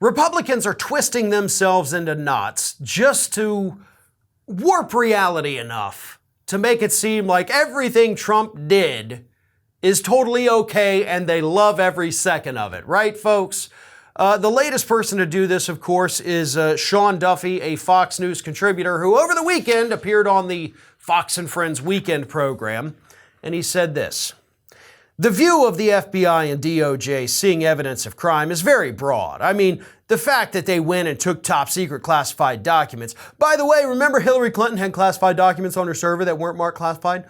Republicans are twisting themselves into knots just to warp reality enough to make it seem like everything Trump did is totally okay and they love every second of it. Right, folks? The latest person to do this, of course, is Sean Duffy, a Fox News contributor who over the weekend appeared on the Fox and Friends Weekend program, and he said this: "The view of the FBI and DOJ seeing evidence of crime is very broad. I mean, the fact that they went and took top secret classified documents. By the way, remember Hillary Clinton had classified documents on her server that weren't marked classified?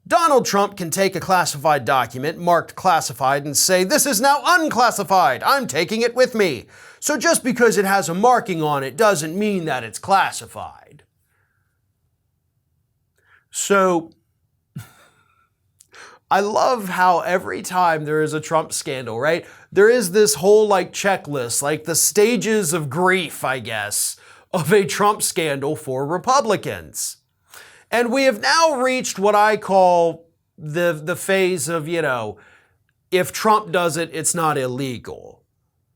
Donald Trump can take a classified document marked classified and say, 'This is now unclassified. I'm taking it with me.' So just because it has a marking on it doesn't mean that it's classified." So I love how every time there is a Trump scandal, right, there is this whole checklist, like the stages of grief, I guess, of a Trump scandal for Republicans. And we have now reached what I call the phase of, if Trump does it, it's not illegal,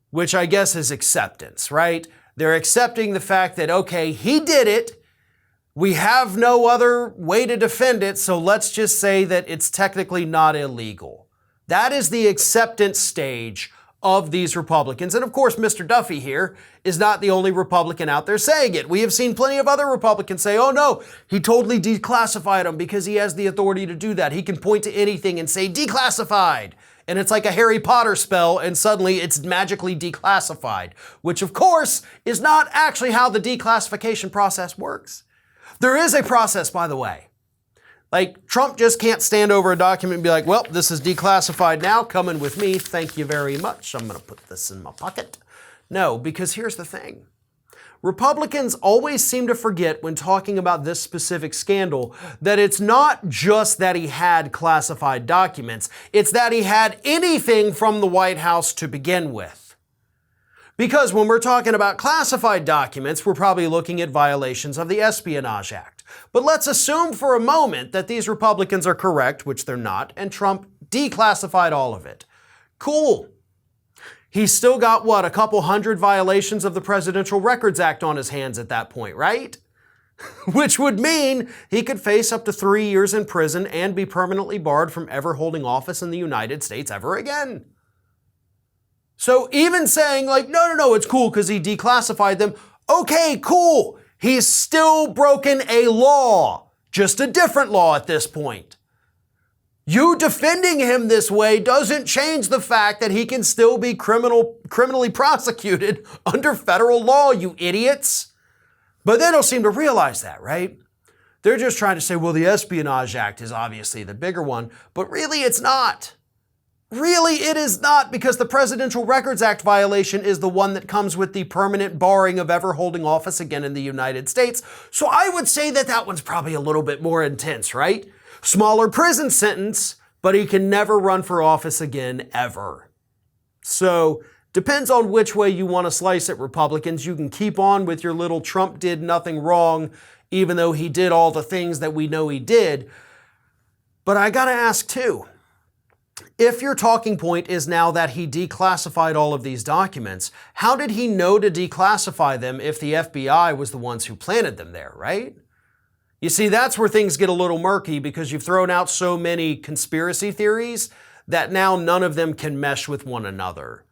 which I guess is acceptance, right? They're accepting the fact that, okay, he did it. We have no other way to defend it, so let's just say that it's technically not illegal. That is the acceptance stage of these Republicans. And of course, Mr. Duffy here is not the only Republican out there saying it. We have seen plenty of other Republicans say, oh no, he totally declassified them because he has the authority to do that. He can point to anything and say declassified. And it's like a Harry Potter spell, and suddenly it's magically declassified, which of course is not actually how the declassification process works. There is a process, by the way. Trump just can't stand over a document and be like, well, this is declassified now, coming with me, thank you very much. I'm going to put this in my pocket. No, because here's the thing. Republicans always seem to forget when talking about this specific scandal that it's not just that he had classified documents, it's that he had anything from the White House to begin with. Because when we're talking about classified documents, we're probably looking at violations of the Espionage Act. But let's assume for a moment that these Republicans are correct, which they're not, and Trump declassified all of it. Cool. He's still got, a couple hundred violations of the Presidential Records Act on his hands at that point, right? Which would mean he could face up to 3 years in prison and be permanently barred from ever holding office in the United States ever again. So even saying no, it's cool because he declassified them. Okay, cool. He's still broken a law, just a different law at this point. You defending him this way doesn't change the fact that he can still be criminally prosecuted under federal law, you idiots. But they don't seem to realize that, right? They're just trying to say, well, the Espionage Act is obviously the bigger one, but really it's not. Really, it is not, because the Presidential Records Act violation is the one that comes with the permanent barring of ever holding office again in the United States. So I would say that one's probably a little bit more intense, right? Smaller prison sentence, but he can never run for office again, ever. So depends on which way you want to slice it, Republicans. You can keep on with your little Trump did nothing wrong, even though he did all the things that we know he did. But I gotta ask too, if your talking point is now that he declassified all of these documents, how did he know to declassify them if the FBI was the ones who planted them there, right? You see, that's where things get a little murky, because you've thrown out so many conspiracy theories that now none of them can mesh with one another.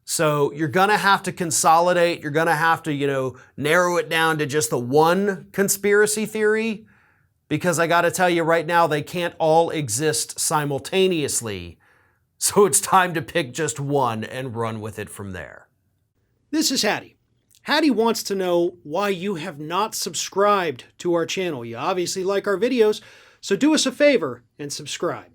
So you're going to have to consolidate. You're going to have to, narrow it down to just the one conspiracy theory, because I got to tell you right now, they can't all exist simultaneously. So it's time to pick just one and run with it from there. This is Hattie. Hattie wants to know why you have not subscribed to our channel. You obviously like our videos, so do us a favor and subscribe.